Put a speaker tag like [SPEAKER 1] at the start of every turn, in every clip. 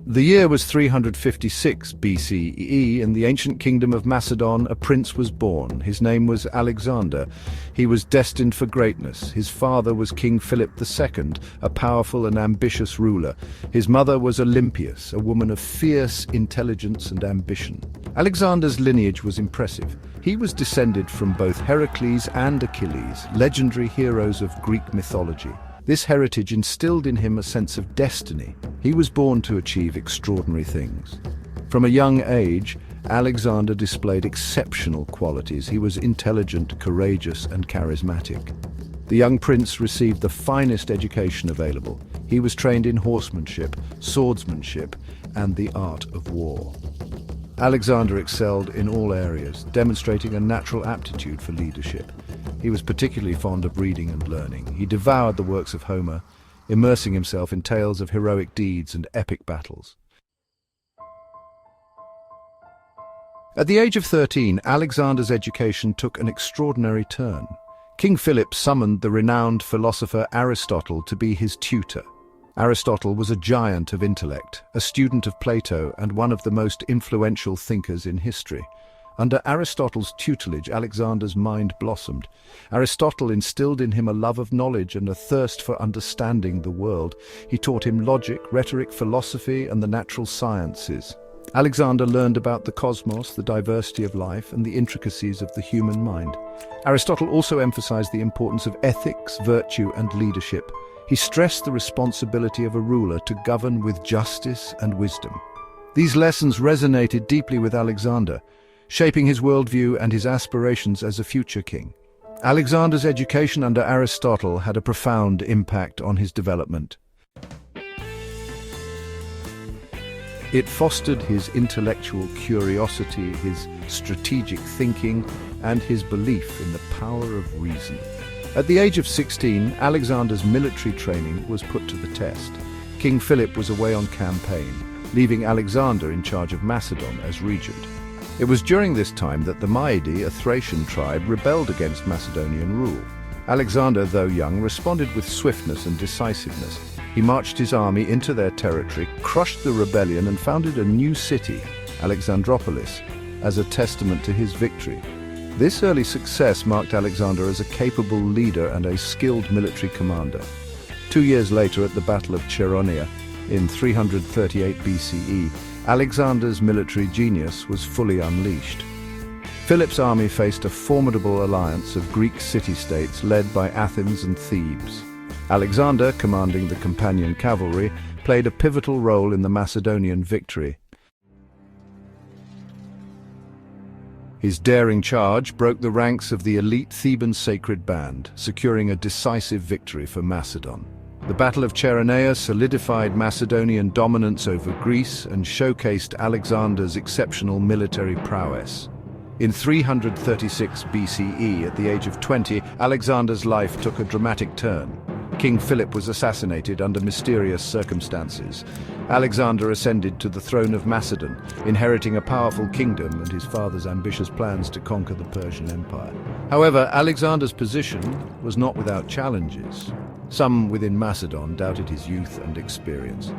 [SPEAKER 1] The year was 356 BCE. In the ancient kingdom of Macedon, a prince was born. His name was Alexander. He was destined for greatness. His father was King Philip II, a powerful and ambitious ruler. His mother was Olympias, a woman of fierce intelligence and ambition. Alexander's lineage was impressive. He was descended from both Heracles and Achilles, legendary heroes of Greek mythology. This heritage instilled in him a sense of destiny. He was born to achieve extraordinary things. From a young age, Alexander displayed exceptional qualities. He was intelligent, courageous, and charismatic. The young prince received the finest education available. He was trained in horsemanship, swordsmanship, and the art of war. Alexander excelled in all areas, demonstrating a natural aptitude for leadership. He was particularly fond of reading and learning. He devoured the works of Homer, immersing himself in tales of heroic deeds and epic battles. At the age of 13, Alexander's education took an extraordinary turn. King Philip summoned the renowned philosopher Aristotle to be his tutor. Aristotle was a giant of intellect, a student of Plato, and one of the most influential thinkers in history. Under Aristotle's tutelage, Alexander's mind blossomed. Aristotle instilled in him a love of knowledge and a thirst for understanding the world. He taught him logic, rhetoric, philosophy, and the natural sciences. Alexander learned about the cosmos, the diversity of life, and the intricacies of the human mind. Aristotle also emphasized the importance of ethics, virtue, and leadership. He stressed the responsibility of a ruler to govern with justice and wisdom. These lessons resonated deeply with Alexander, shaping his worldview and his aspirations as a future king. Alexander's education under Aristotle had a profound impact on his development. It fostered his intellectual curiosity, his strategic thinking, and his belief in the power of reason. At the age of 16, Alexander's military training was put to the test. King Philip was away on campaign, leaving Alexander in charge of Macedon as regent. It was during this time that the Maedi, a Thracian tribe, rebelled against Macedonian rule. Alexander, though young, responded with swiftness and decisiveness. He marched his army into their territory, crushed the rebellion, and founded a new city, Alexandropolis, as a testament to his victory. This early success marked Alexander as a capable leader and a skilled military commander. 2 years later, at the Battle of Chaeronea, in 338 BCE, Alexander's military genius was fully unleashed. Philip's army faced a formidable alliance of Greek city-states led by Athens and Thebes. Alexander, commanding the companion cavalry, played a pivotal role in the Macedonian victory. His daring charge broke the ranks of the elite Theban sacred band, securing a decisive victory for Macedon. The Battle of Chaeronea solidified Macedonian dominance over Greece and showcased Alexander's exceptional military prowess. In 336 BCE, at the age of 20, Alexander's life took a dramatic turn. King Philip was assassinated under mysterious circumstances. Alexander ascended to the throne of Macedon, inheriting a powerful kingdom and his father's ambitious plans to conquer the Persian Empire. However, Alexander's position was not without challenges. Some within Macedon doubted his youth and experience.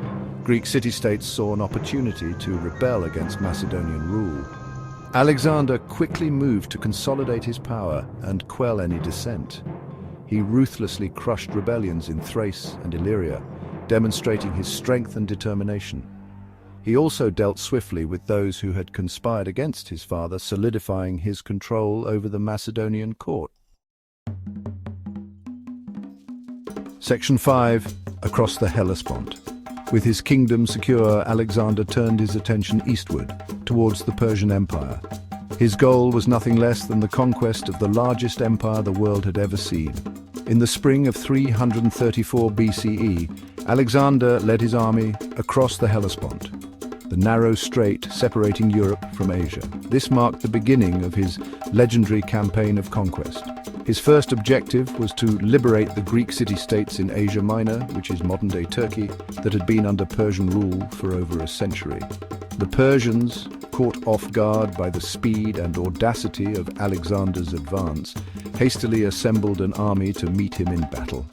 [SPEAKER 1] Greek city-states saw an opportunity to rebel against Macedonian rule. Alexander quickly moved to consolidate his power and quell any dissent. He ruthlessly crushed rebellions in Thrace and Illyria, demonstrating his strength and determination. He also dealt swiftly with those who had conspired against his father, solidifying his control over the Macedonian court. Section 5. Across the Hellespont. With his kingdom secure, Alexander turned his attention eastward, towards the Persian Empire. His goal was nothing less than the conquest of the largest empire the world had ever seen. In the spring of 334 BCE, Alexander led his army across the Hellespont, the narrow strait separating Europe from Asia. This marked the beginning of his legendary campaign of conquest. His first objective was to liberate the Greek city-states in Asia Minor, which is modern-day Turkey, that had been under Persian rule for over a century. The Persians, caught off guard by the speed and audacity of Alexander's advance, hastily assembled an army to meet him in battle.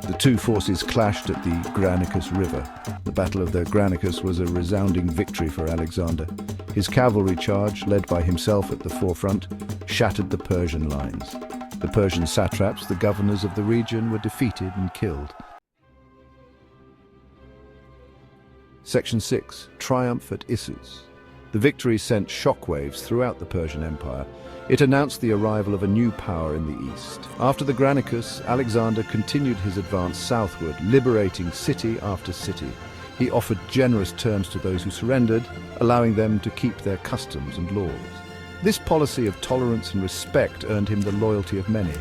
[SPEAKER 1] The two forces clashed at the Granicus River. The Battle of the Granicus was a resounding victory for Alexander. His cavalry charge, led by himself at the forefront, shattered the Persian lines. The Persian satraps, the governors of the region, were defeated and killed. Section 6. Triumph at Issus. The victory sent shockwaves throughout the Persian Empire. It announced the arrival of a new power in the east. After the Granicus, Alexander continued his advance southward, liberating city after city. He offered generous terms to those who surrendered, allowing them to keep their customs and laws. This policy of tolerance and respect earned him the loyalty of many.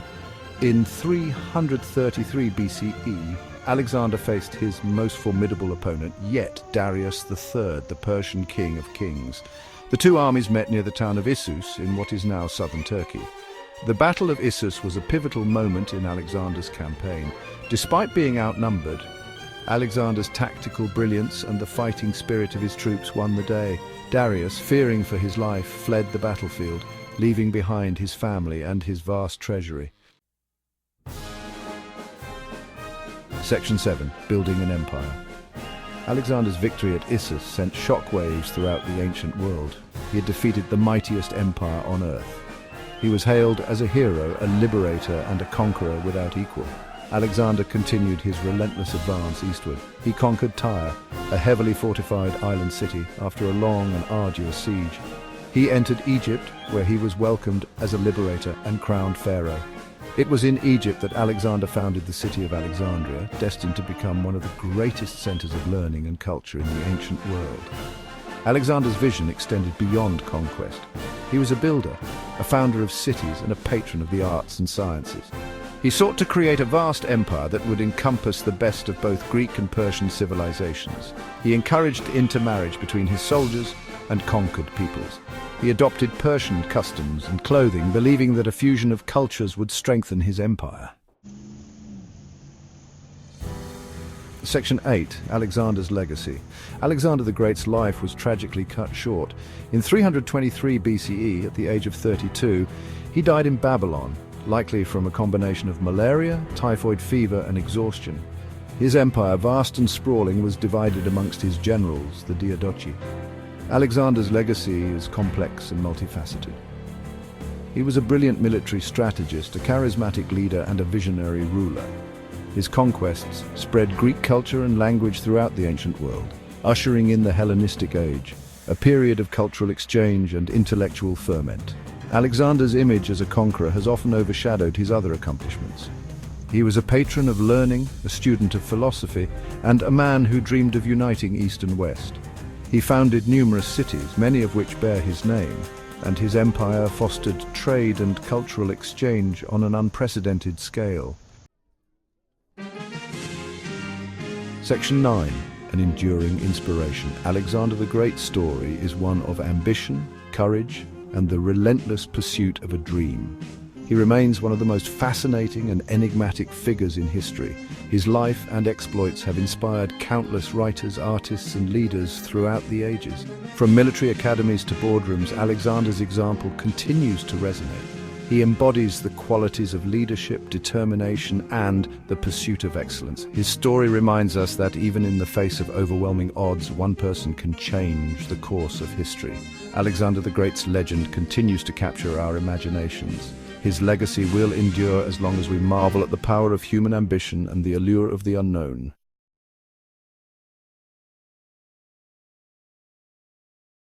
[SPEAKER 1] In 333 BCE, Alexander faced his most formidable opponent yet, Darius III, the Persian king of kings. The two armies met near the town of Issus in what is now southern Turkey. The Battle of Issus was a pivotal moment in Alexander's campaign. Despite being outnumbered, Alexander's tactical brilliance and the fighting spirit of his troops won the day. Darius, fearing for his life, fled the battlefield, leaving behind his family and his vast treasury. Section 7. Building an Empire. Alexander's victory at Issus sent shockwaves throughout the ancient world. He had defeated the mightiest empire on earth. He was hailed as a hero, a liberator, and a conqueror without equal. Alexander continued his relentless advance eastward. He conquered Tyre, a heavily fortified island city, after a long and arduous siege. He entered Egypt, where he was welcomed as a liberator and crowned pharaoh. It was in Egypt that Alexander founded the city of Alexandria, destined to become one of the greatest centers of learning and culture in the ancient world. Alexander's vision extended beyond conquest. He was a builder, a founder of cities, and a patron of the arts and sciences. He sought to create a vast empire that would encompass the best of both Greek and Persian civilizations. He encouraged intermarriage between his soldiers and conquered peoples. He adopted Persian customs and clothing, believing that a fusion of cultures would strengthen his empire. Section 8. Alexander's legacy. Alexander the Great's life was tragically cut short. In 323 BCE, at the age of 32, he died in Babylon, likely from a combination of malaria, typhoid fever, and exhaustion. His empire, vast and sprawling, was divided amongst his generals, the Diadochi. Alexander's legacy is complex and multifaceted. He was a brilliant military strategist, a charismatic leader, and a visionary ruler. His conquests spread Greek culture and language throughout the ancient world, ushering in the Hellenistic age, a period of cultural exchange and intellectual ferment. Alexander's image as a conqueror has often overshadowed his other accomplishments. He was a patron of learning, a student of philosophy, and a man who dreamed of uniting East and West. He founded numerous cities, many of which bear his name, and his empire fostered trade and cultural exchange on an unprecedented scale. Section 9. An enduring inspiration. Alexander the Great's story is one of ambition, courage, and the relentless pursuit of a dream. He remains one of the most fascinating and enigmatic figures in history. His life and exploits have inspired countless writers, artists, and leaders throughout the ages. From military academies to boardrooms, Alexander's example continues to resonate. He embodies the qualities of leadership, determination, and the pursuit of excellence. His story reminds us that even in the face of overwhelming odds, one person can change the course of history. Alexander the Great's legend continues to capture our imaginations. His legacy will endure as long as we marvel at the power of human ambition and the allure of the unknown.